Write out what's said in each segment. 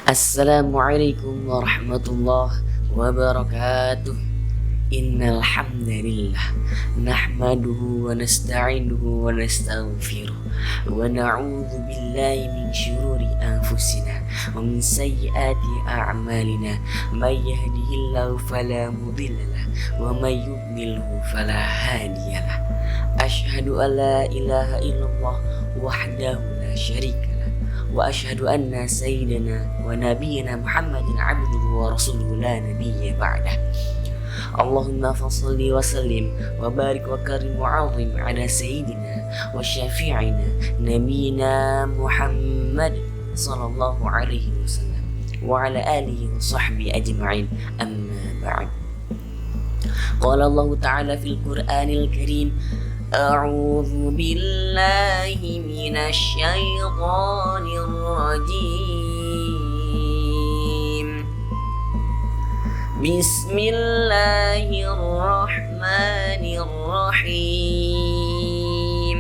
Assalamualaikum warahmatullahi wabarakatuh. Innal hamdalillah nahmaduhu wa nasta'inuhu wa nastaghfiruh wa na'udzu billahi min syururi anfusina wa min sayyiati a'malina may yahdihillahu fala mudhillalah wa may yudlilhu fala hadiyalah. Asyhadu an la ilaha illallah wahdahu la syarika wa asyhadu anna sayyidina wa nabiyyina Muhammadin abduhu wa rasuluhu la nabiyya ba'dah. Allahumma fassalli wa sallim wa barik wa karim wa azim ala sayyidina wa syafi'ina nabiyyina Muhammad sallallahu alaihi wasallam wa ala alihi wa sahbihi ajma'in, amma ba'd. Qala Allah ta'ala fil Qur'anil Karim: A'udzu billahi minasy syaithanir rajim. Bismillahirrahmanirrahim.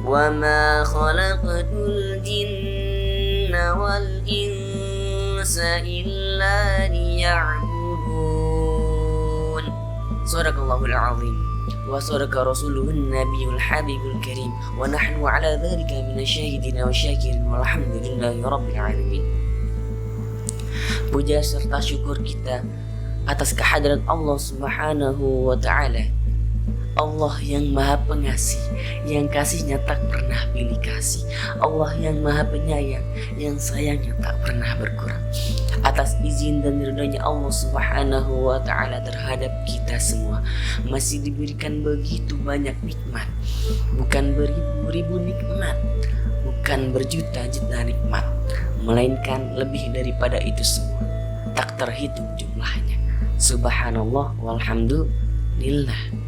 Wa ma khalaqtul jinna wal insa illa liya'budun. Shadaqallahul azim. Wa sadaqa rasuluhun nabiyul habibul karim wa nahnu ala dhalika minasyahidina wa syakirin walhamdulillahi rabbil alamin. Puja serta syukur kita atas kehadiran Allah Subhanahu wa ta'ala, Allah yang maha pengasih, yang kasihnya tak pernah pilih kasih, Allah yang maha penyayang, yang sayangnya tak pernah berkurang. Atas izin dan ridhonya Allah Subhanahu wa ta'ala terhadap kita semua, masih diberikan begitu banyak nikmat, bukan beribu-ribu nikmat, bukan berjuta-juta nikmat, melainkan lebih daripada itu semua, tak terhitung jumlahnya. Subhanallah walhamdulillah.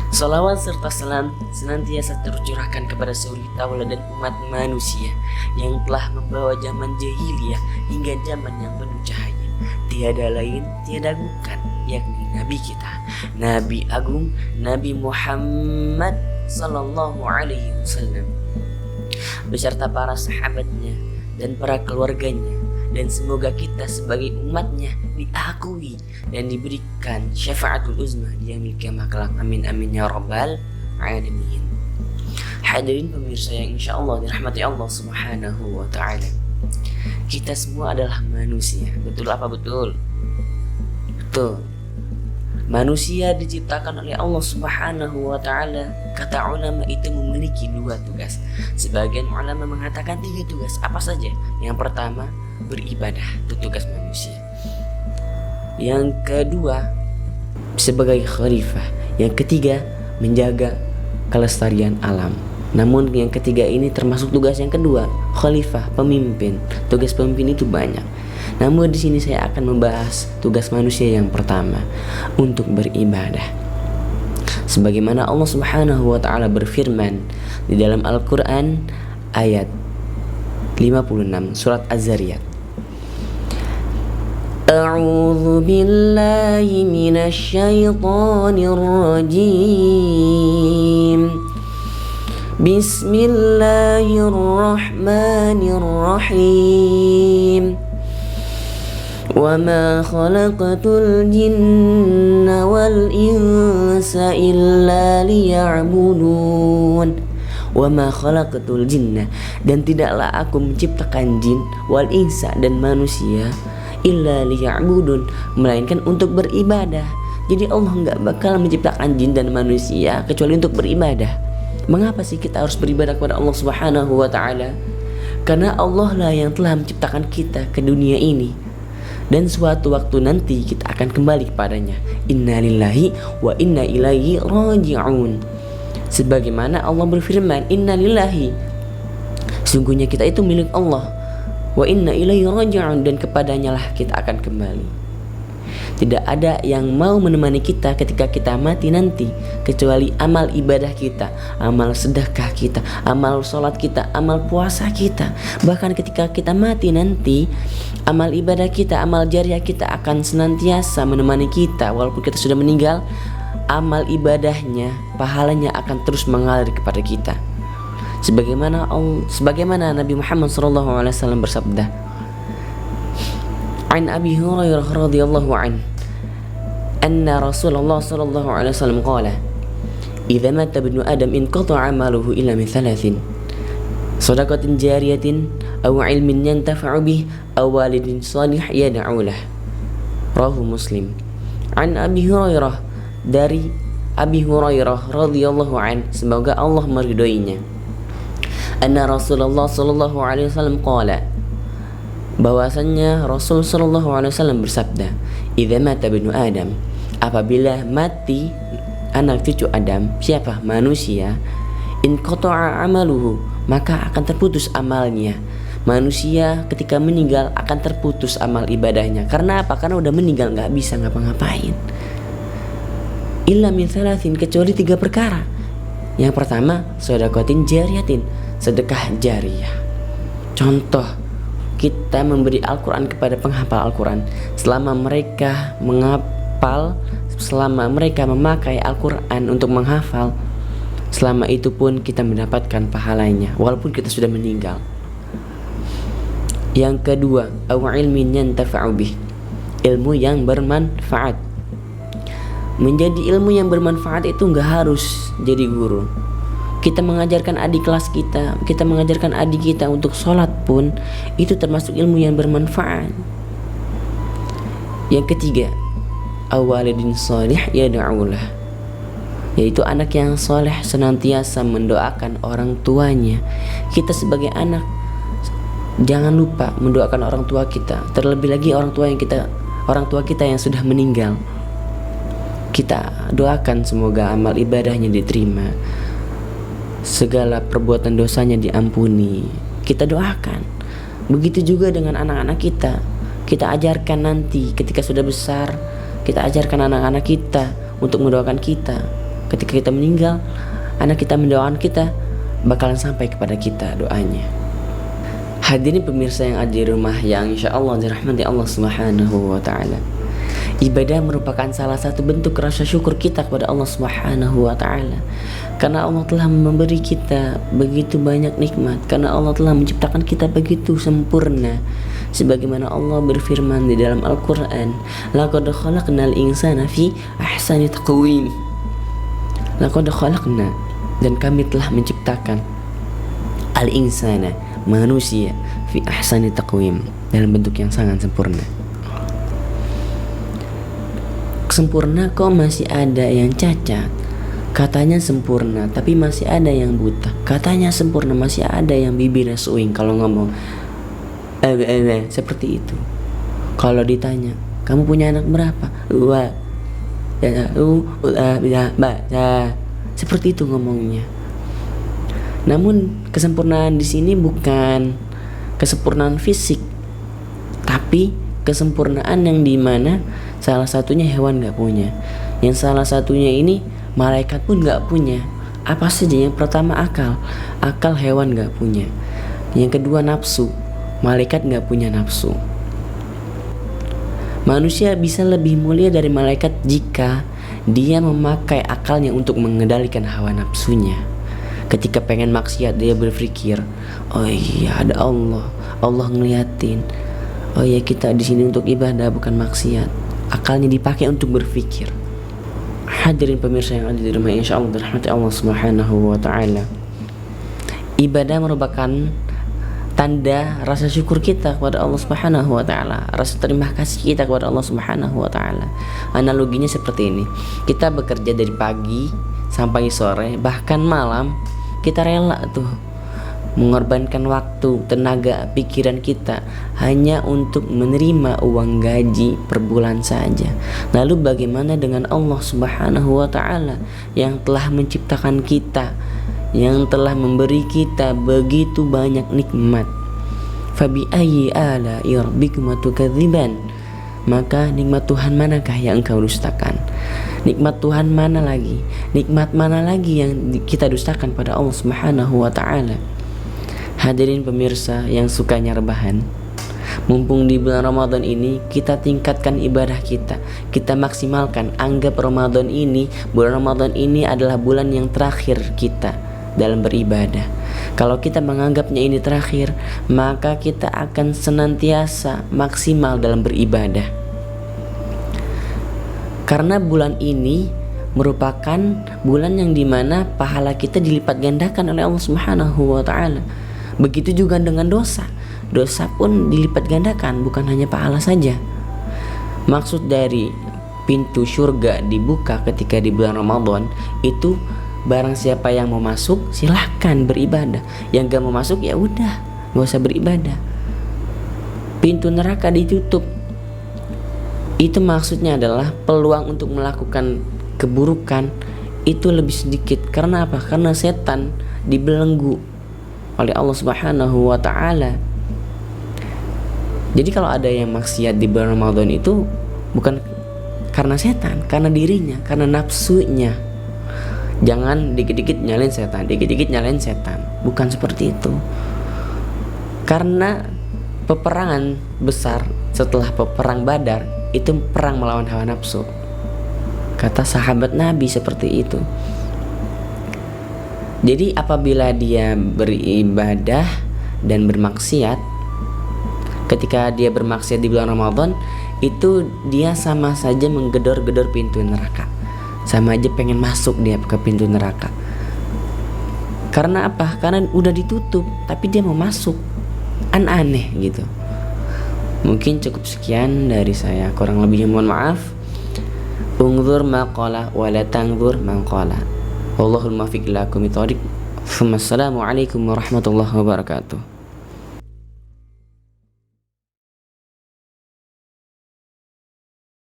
Salawat serta salam senantiasa tercurahkan kepada suri tauladan umat manusia yang telah membawa zaman jahiliyah hingga zaman yang penuh cahaya. Tiada lain, tiada bukan, yakni Nabi kita, Nabi Agung, Nabi Muhammad sallallahu alaihi wasallam, beserta para sahabatnya dan para keluarganya, dan semoga kita sebagai umatnya diakui dan diberikan syafaatul uzma di yaumil qiyamah kelak. Amin amin ya rabbal alamin. Hadirin pemirsa yang insyaallah dirahmati Allah Subhanahu wa ta'ala, kita semua adalah manusia. Betul apa betul? Betul. Manusia diciptakan oleh Allah Subhanahu wa ta'ala. Kata ulama itu memiliki dua tugas. Sebagian ulama mengatakan tiga tugas. Apa saja? Yang pertama, beribadah, itu tugas manusia. Yang kedua, sebagai khalifah. Yang ketiga, menjaga kelestarian alam. Namun yang ketiga ini termasuk tugas yang kedua, khalifah, pemimpin. Tugas pemimpin itu banyak. Namun di sini saya akan membahas tugas manusia yang pertama, untuk beribadah. Sebagaimana Allah Subhanahu wa ta'ala berfirman di dalam Al-Qur'an ayat 56 surat Az-Zariyat. A'udzu billahi minasy syaithanir rajim. Bismillahirrahmanirrahim. Wa ma khalaqtul jinna wal insa illa liya'budun. Wa ma khalaqtul jinna, dan tidaklah aku menciptakan jin, wal insa, dan manusia, illa liya'budun, melainkan untuk beribadah. Jadi Allah enggak bakal menciptakan jin dan manusia kecuali untuk beribadah. Mengapa sih kita harus beribadah kepada Allah Subhanahu wa ta'ala? Karena Allah lah yang telah menciptakan kita ke dunia ini, dan suatu waktu nanti kita akan kembali kepadanya. Inna lillahi wa inna ilaihi raji'un. Sebagaimana Allah berfirman, Inna lillahi, sungguhnya kita itu milik Allah, wa inna ilaihi raji'un, dan kepadanya lah kita akan kembali. Tidak ada yang mau menemani kita ketika kita mati nanti kecuali amal ibadah kita, amal sedekah kita, amal sholat kita, amal puasa kita. Bahkan ketika kita mati nanti, amal ibadah kita, amal jariah kita akan senantiasa menemani kita. Walaupun kita sudah meninggal, amal ibadahnya, pahalanya akan terus mengalir kepada kita. Sebagaimana Nabi Muhammad SAW bersabda, An Abi Hurairah radhiyallahu an anna Rasulullah sallallahu alaihi wasallam qala idza mata ibnu adam inqata'a 'amaluhu illa min thalathin shadaqatin jariyatin aw 'ilmin yantafa'u bih aw walidin shalih yad'u lah. Rawahu Muslim. An Abi Hurairah, dari Abi Hurairah radhiyallahu an, semoga Allah meridhoinya, anna Rasulullah sallallahu alaihi wasallam qala, bahwasannya Rasul sallallahu alaihi wasallam bersabda, idza mata ibnu adam, apabila mati anak cucu Adam, siapa? Manusia, in qata'a amaluhu, maka akan terputus amalnya. Manusia ketika meninggal akan terputus amal ibadahnya. Karena apa? Karena udah meninggal, nggak bisa ngapa-ngapain. Illa min thalathin, kecuali 3 perkara. Yang pertama, shadaqatin jariyatin, sedekah jariyah. Contoh, kita memberi Al-Quran kepada penghafal Al-Quran. Selama mereka menghafal, selama mereka memakai Al-Quran untuk menghafal, selama itu pun kita mendapatkan pahalanya walaupun kita sudah meninggal. Yang kedua, aw ilmin yantafa'u bih, ilmu yang bermanfaat. Menjadi ilmu yang bermanfaat itu nggak harus jadi guru. Kita mengajarkan adik kelas kita mengajarkan adik kita untuk sholat pun itu termasuk ilmu yang bermanfaat. Yang ketiga, awalidin shalih yad'ulah, yaitu anak yang soleh senantiasa mendoakan orang tuanya. Kita sebagai anak jangan lupa mendoakan orang tua kita, terlebih lagi orang tua kita yang sudah meninggal. Kita doakan semoga amal ibadahnya diterima, segala perbuatan dosanya diampuni. Kita doakan. Begitu juga dengan anak-anak kita. Kita ajarkan nanti ketika sudah besar, kita ajarkan anak-anak kita untuk mendoakan kita. Ketika kita meninggal, anak kita mendoakan kita, bakalan sampai kepada kita doanya. Hadirin pemirsa yang ada di rumah yang insya Allah dirahmati Allah Subhanahu wa ta'ala, ibadah merupakan salah satu bentuk rasa syukur kita kepada Allah Subhanahu wa ta'ala. Karena Allah telah memberi kita begitu banyak nikmat, karena Allah telah menciptakan kita begitu sempurna. Sebagaimana Allah berfirman di dalam Al-Quran, laqad khalaqnal insana fi ahsani taqwim. Laqad khalaqna, dan kami telah menciptakan al-insana, manusia, fi ahsani taqwim, dalam bentuk yang sangat sempurna. Sempurna kok masih ada yang cacat. Katanya sempurna tapi masih ada yang buta. Katanya sempurna masih ada yang bibirnya suing kalau ngomong. Seperti itu. Kalau ditanya, kamu punya anak berapa? Seperti itu ngomongnya. Namun kesempurnaan di sini bukan kesempurnaan fisik, tapi kesempurnaan yang dimana salah satunya hewan gak punya, yang salah satunya ini malaikat pun gak punya. Apa saja? Yang pertama akal hewan gak punya. Yang kedua nafsu, malaikat gak punya nafsu. Manusia bisa lebih mulia dari malaikat jika dia memakai akalnya untuk mengendalikan hawa nafsunya. Ketika pengen maksiat, dia berpikir, oh iya ada Allah ngeliatin. Oh iya, kita di sini untuk ibadah bukan maksiat. Akalnya dipakai untuk berpikir. Hadirin pemirsa yang ada di rumah, insyaallah dirahmati Allah Subhanahu wa ta'ala, ibadah merupakan tanda rasa syukur kita kepada Allah Subhanahu wa ta'ala, rasa terima kasih kita kepada Allah Subhanahu wa ta'ala. Analoginya seperti ini. Kita bekerja dari pagi sampai sore, bahkan malam, kita rela tuh mengorbankan waktu, tenaga, pikiran kita hanya untuk menerima uang gaji per bulan saja. Lalu bagaimana dengan Allah Subhanahu wa ta'ala yang telah menciptakan kita, yang telah memberi kita begitu banyak nikmat? Fabi ayyi ala'i rabbikuma tukadziban, maka nikmat Tuhan manakah yang engkau dustakan? Nikmat Tuhan mana lagi? Nikmat mana lagi yang kita dustakan pada Allah Subhanahu wa ta'ala? Hadirin pemirsa yang sukanya rebahan, mumpung di bulan Ramadan ini kita tingkatkan ibadah kita, kita maksimalkan. Anggap bulan Ramadan ini adalah bulan yang terakhir kita dalam beribadah. Kalau kita menganggapnya ini terakhir, maka kita akan senantiasa maksimal dalam beribadah. Karena bulan ini merupakan bulan yang dimana pahala kita dilipat gandakan oleh Allah Subhanahu wa ta'ala. Begitu juga dengan dosa. Dosa pun dilipat gandakan, bukan hanya pahala saja. Maksud dari pintu surga dibuka ketika di bulan Ramadan itu, barang siapa yang mau masuk silahkan beribadah, yang gak mau masuk ya udah gak usah beribadah. Pintu neraka ditutup, itu maksudnya adalah peluang untuk melakukan keburukan itu lebih sedikit. Karena apa? Karena setan dibelenggu oleh Allah Subhanahu wa ta'ala. Jadi kalau ada yang maksiat di bulan Ramadan itu bukan karena setan, karena dirinya, karena nafsunya. Jangan dikit-dikit nyalain setan, dikit-dikit nyalain setan. Bukan seperti itu. Karena peperangan besar setelah peperang Badar itu perang melawan hawa nafsu. Kata sahabat Nabi seperti itu. Jadi apabila dia beribadah dan bermaksiat, ketika dia bermaksiat di bulan Ramadan, itu dia sama saja menggedor-gedor pintu neraka. Sama aja pengen masuk dia ke pintu neraka. Karena apa? Karena udah ditutup, tapi dia mau masuk. Aneh gitu. Mungkin cukup sekian dari saya. Kurang lebihnya mohon maaf. Ungzur maqala wa la tangzur maqala. Wallahul muwaffiq ila aqwamit thoriq. Assalamualaikum warahmatullahi wabarakatuh.